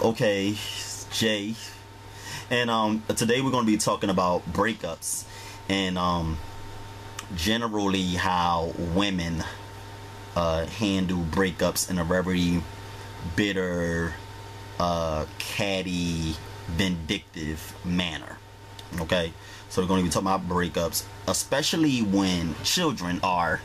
Okay, Jay, and today we're going to be talking about breakups and generally how women handle breakups in a very bitter, catty, vindictive manner. Okay, so we're going to be talking about breakups, especially when children are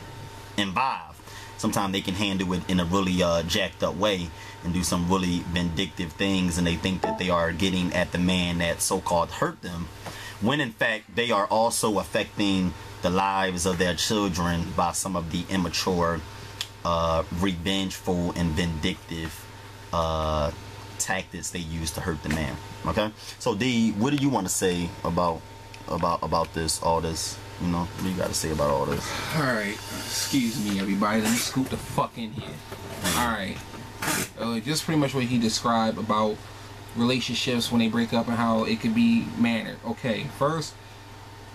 involved. Sometimes they can handle it in a really jacked up way and do some really vindictive things, and they think that they are getting at the man that so-called hurt them, when in fact they are also affecting the lives of their children by some of the immature, revengeful and vindictive tactics they use to hurt the man. Okay, so Dee, what do you want to say about this, all this? You know, what do you got to say about all this? Alright, excuse me everybody, let me scoot the fuck in here. Alright, just pretty much what he described about relationships when they break up and how it could be mannered. Okay, first,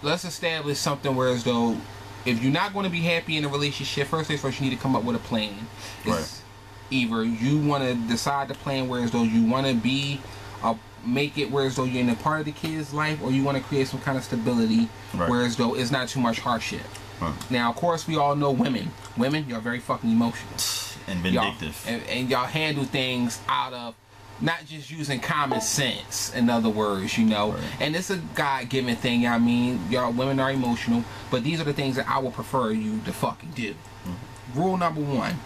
let's establish something where as though, if you're not going to be happy in a relationship, first things first, you need to come up with a plan. Right. Either you want to decide the plan where as though you want to be make it whereas though you're in a part of the kid's life, or you want to create some kind of stability, right, whereas though it's not too much hardship. Right. Now, of course, we all know women, y'all very fucking emotional and vindictive, and y'all handle things out of not just using common sense, in other words, you know. Right. And it's a God-given thing. I mean, y'all women are emotional, but these are the things that I would prefer you to fucking do. Rule number one: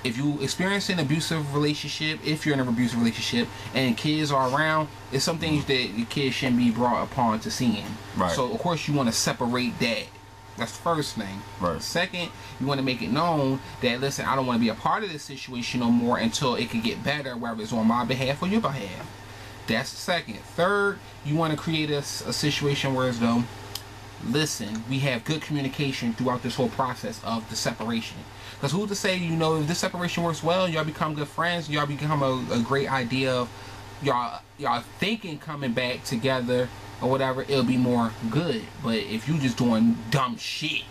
if you experience an abusive relationship, if you're in an abusive relationship and kids are around, it's some things that your kids shouldn't be brought upon to seeing. Right. So of course you want to separate that. That's the first thing. Right. Second, you want to make it known that, listen, I don't want to be a part of this situation no more until it can get better, whether it's on my behalf or your behalf. That's the second. Third, you want to create a situation where as though, listen, we have good communication throughout this whole process of the separation. Because who's to say, you know, if this separation works well, y'all become good friends, y'all become a great idea of y'all thinking coming back together or whatever, it'll be more good. But if you just doing dumb shit,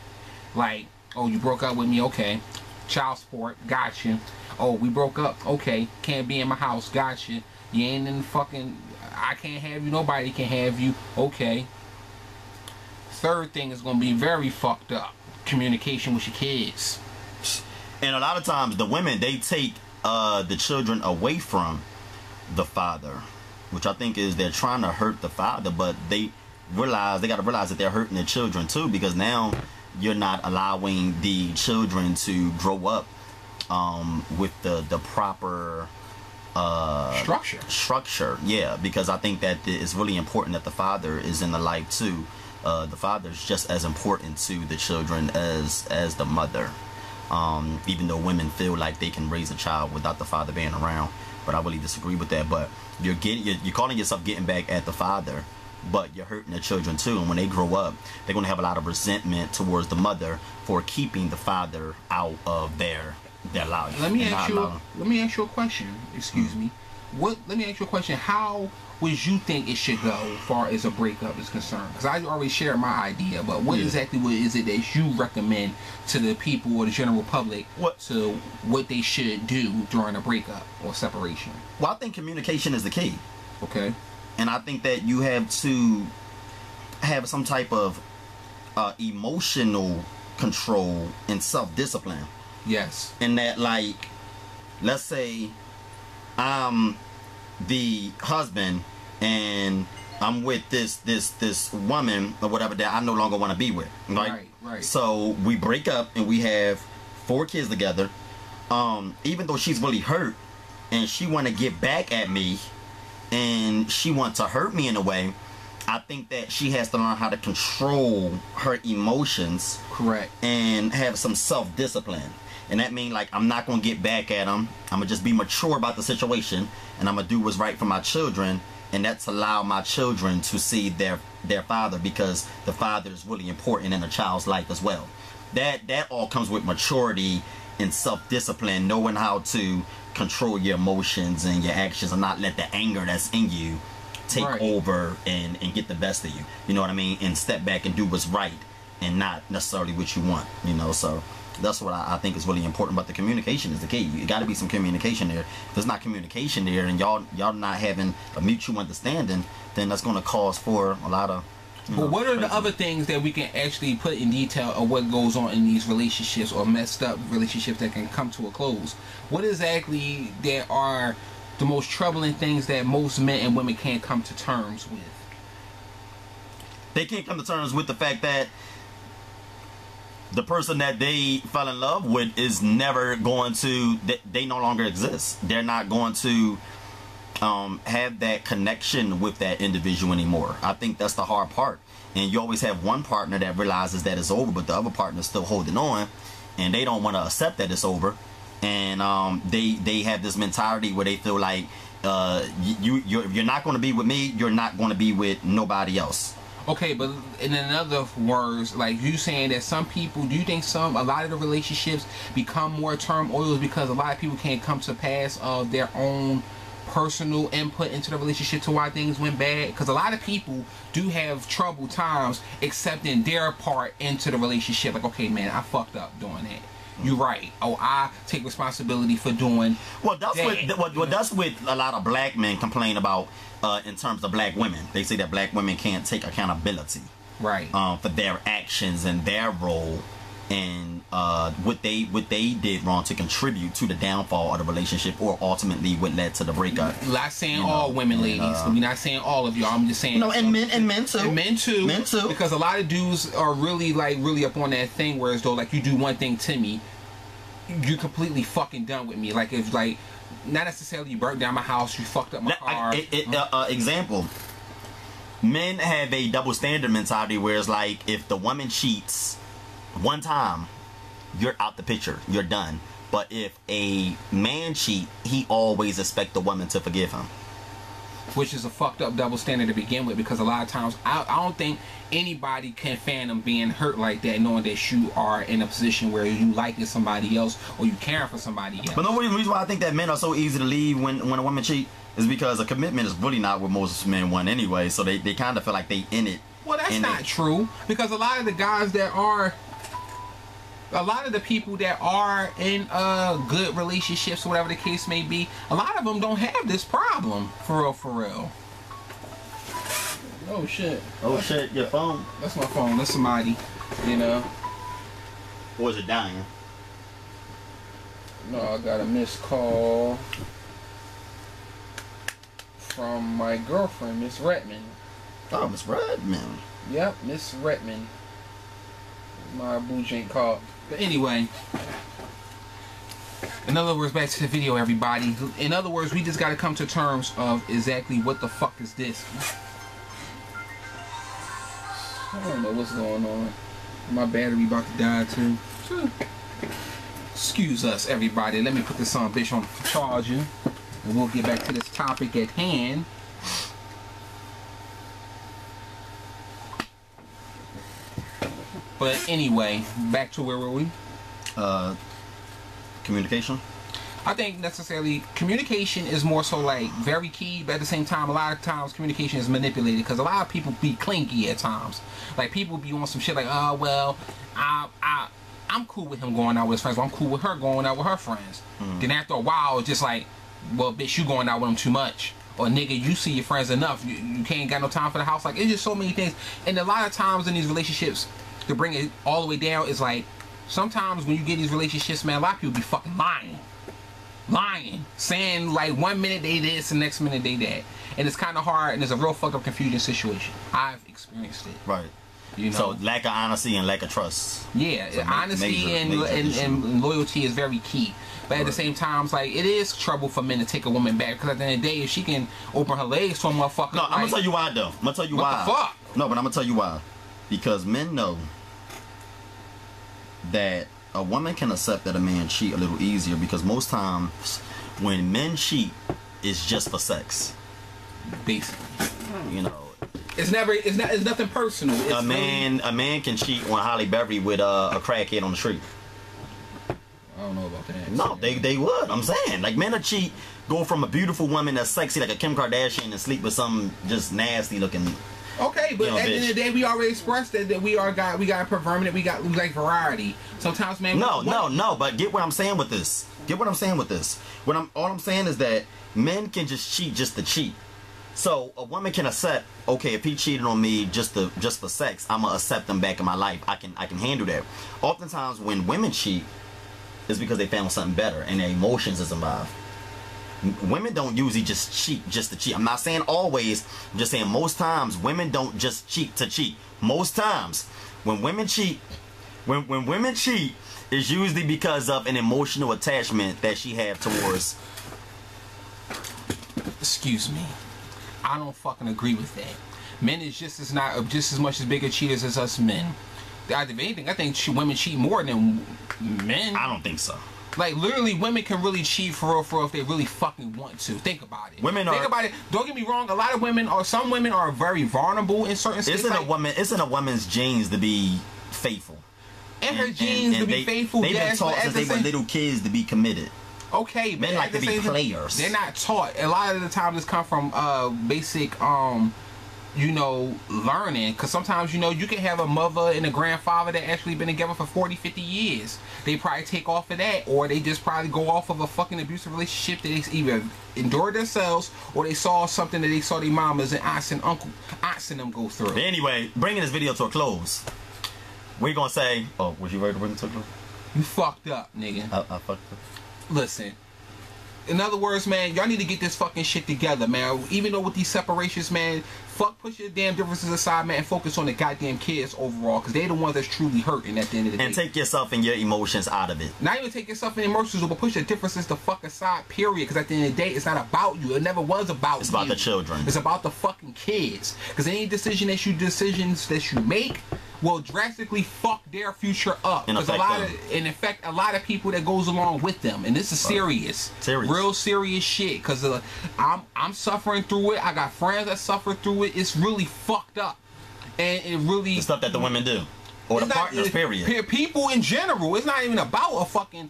like, oh, you broke up with me, okay, child support, gotcha. Oh, we broke up, okay, can't be in my house, gotcha. You ain't in fucking, I can't have you, nobody can have you, okay. Third thing is going to be very fucked up: communication with your kids. And a lot of times the women, they take the children away from the father, which I think is they're trying to hurt the father, but they got to realize that they're hurting their children too, because now you're not allowing the children to grow up with the proper structure. Yeah, because I think that it's really important that the father is in the life too. The father is just as important to the children as the mother. Even though women feel like they can raise a child without the father being around, but I really disagree with that. But you're calling yourself getting back at the father, but you're hurting the children too. And when they grow up, they're going to have a lot of resentment towards the mother for keeping the father out of their lives. Let me ask you a question. Excuse me. Let me ask you a question. How would you think it should go as far as a breakup is concerned? Because I already shared my idea, but what exactly is it that you recommend to the people or the general public to what they should do during a breakup or separation? Well, I think communication is the key. Okay. And I think that you have to have some type of emotional control and self-discipline. Yes. And that, like, let's say I'm the husband and I'm with this woman or whatever that I no longer want to be with, right? Right. So we break up and we have 4 kids together. Even though she's really hurt and she want to get back at me and she wants to hurt me in a way, I think that she has to learn how to control her emotions. Correct. And have some self-discipline. And that means, like, I'm not going to get back at them. I'm going to just be mature about the situation. And I'm going to do what's right for my children. And that's allow my children to see their father, because the father is really important in a child's life as well. That all comes with maturity and self-discipline, knowing how to control your emotions and your actions and not let the anger that's in you take over and get the best of you. You know what I mean? And step back and do what's right and not necessarily what you want. You know, so That's what I think is really important. But the communication is the key. You got to be some communication there. If there's not communication there, and y'all not having a mutual understanding, then that's going to cause for a lot of. But what are the other things that we can actually put in detail of what goes on in these relationships or messed up relationships that can come to a close? What exactly there are the most troubling things that most men and women can't come to terms with? They can't come to terms with the fact that the person that they fell in love with is never going to, they no longer exist. They're not going to have that connection with that individual anymore. I think that's the hard part. And you always have one partner that realizes that it's over, but the other partner is still holding on, and they don't want to accept that it's over. And they have this mentality where they feel like you're not going to be with me, you're not going to be with nobody else. Okay, but in other words, like you saying that some people, do you think a lot of the relationships become more turmoil because a lot of people can't come to pass of their own personal input into the relationship to why things went bad? Because a lot of people do have troubled times accepting their part into the relationship. Like, okay, man, I fucked up doing that. You're right. Oh, I take responsibility for doing. Well, that's what that's what a lot of black men complain about in terms of black women. They say that black women can't take accountability, right, for their actions and their role and what they did wrong to contribute to the downfall of the relationship, or ultimately what led to the breakup. Not saying all women, ladies. We're not saying all of y'all. I'm just saying and men too. And men too. Because a lot of dudes are really up on that thing, whereas though, like, you do one thing to me, you're completely fucking done with me. Like, if like, not necessarily you burnt down my house, you fucked up my car. Example. Men have a double standard mentality where it's like, if the woman cheats one time, you're out the picture, you're done. But if a man cheat, he always expects the woman to forgive him, which is a fucked up double standard to begin with. Because a lot of times I don't think anybody can fathom being hurt like that, knowing that you are in a position where you liking somebody else or you caring for somebody else. But the reason why I think that men are so easy to leave when a woman cheat is because a commitment is really not what most men want anyway. So they kind of feel like they in it. Well, that's not true, because a lot of the guys that are, a lot of the people that are in good relationships, or whatever the case may be, a lot of them don't have this problem. For real. Oh shit. Oh shit, your phone. That's my phone. That's somebody, you know. Or is it dying? No, I got a missed call from my girlfriend, Miss Redmond. Oh, Miss Redmond. Yep, Miss Redmond. My boo ain't called. But anyway, in other words, back to the video, everybody. In other words, we just got to come to terms of exactly what the fuck is this. I don't know what's going on. My battery about to die too. Excuse us, everybody. Let me put this on bitch on charger, and we'll get back to this topic at hand. But anyway, back to where were we? Communication. I think necessarily communication is more so like very key, but at the same time, a lot of times communication is manipulated because a lot of people be clingy at times. Like, people be on some shit like, oh well, I'm cool with him going out with his friends, or I'm cool with her going out with her friends. Then after a while, it's just like, well, bitch, you going out with him too much. Or nigga, you see your friends enough. You can't got no time for the house. Like, it's just so many things. And a lot of times in these relationships, to bring it all the way down, is like, sometimes when you get these relationships, man, a lot of people be fucking lying, saying like 1 minute they this and next minute they that, and it's kind of hard, and it's a real fucked up, confusing situation. I've experienced it. Right. You know, so lack of honesty and lack of trust. Yeah, so honesty and loyalty is very key. But at the same time, it's like, it is trouble for men to take a woman back, because at the end of the day, if she can open her legs to a motherfucker, no, I'm gonna tell you why though. I'm gonna tell you why. What the fuck? No, but I'm gonna tell you why. Because men know that a woman can accept that a man cheat a little easier, because most times when men cheat, it's just for sex. Basically, you know, it's nothing personal. It's a man can cheat on Holly Berry with a crackhead on the street. I don't know about that. No, they would. I'm saying, like, men will cheat, go from a beautiful woman that's sexy like a Kim Kardashian and sleep with some just nasty looking Okay, but at the end of the day, we already expressed that we got perverted, we like variety. Sometimes, man. No. But get what I'm saying with this. All I'm saying is that men can just cheat just to cheat. So a woman can accept, okay, if he cheated on me just for sex, I'm gonna accept him back in my life. I can handle that. Oftentimes when women cheat, it's because they found something better and their emotions is involved. Women don't usually just cheat just to cheat. I'm not saying always. I'm just saying most times women don't just cheat to cheat. Most times when women cheat, when women cheat, it's usually because of an emotional attachment that she have towards. Excuse me. I don't fucking agree with that. Men is just as much as bigger cheaters as us men. If anything, I think women cheat more than men. I don't think so. Like literally, women can really cheat for real if they really fucking want to. Think about it. Think about it. Don't get me wrong. A lot of women, or some women, are very vulnerable in certain states. It's in a woman's genes to be faithful. And her genes to be faithful. They've been taught since they were little kids to be committed. Okay, men like to be players. They're not taught. A lot of the time, this come from basic, learning. Because sometimes, you can have a mother and a grandfather that actually been together for 40, 50 years. They probably take off of that, or they just probably go off of a fucking abusive relationship that they either endured themselves, or they saw something that they saw their mamas and aunts and them go through. But anyway, bringing this video to a close, we're gonna say, oh, was you ready to bring it to a close? You fucked up, nigga. I fucked up. Listen. In other words, man, y'all need to get this fucking shit together, man. Even though with these separations, man, push your damn differences aside, man, and focus on the goddamn kids overall, because they're the ones that's truly hurting at the end of the day. And take yourself and your emotions out of it. Not even take yourself and emotions, but push your differences the fuck aside, period. Because at the end of the day, it's not about you. It never was about you. It's about the children. It's about the fucking kids. Because any decisions that you make will drastically fuck their future up. And affect a lot of people that goes along with them. And this is serious. Real serious shit. Because I'm suffering through it. I got friends that suffer through it. It's really fucked up. And it really... The stuff that the women do. Or the partners, period. People in general. It's not even about a fucking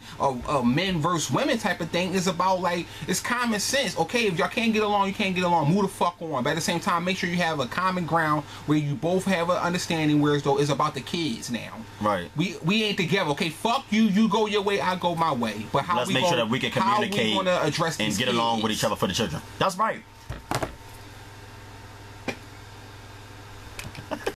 men versus women type of thing. It's about, like, it's common sense. Okay, if y'all can't get along, you can't get along. Move the fuck on. But at the same time, make sure you have a common ground where you both have an understanding, whereas though it's about the kids now. Right. We ain't together. Okay, fuck you. You go your way, I go my way. But let's make sure that we can communicate address and get along with each other for the children. That's right.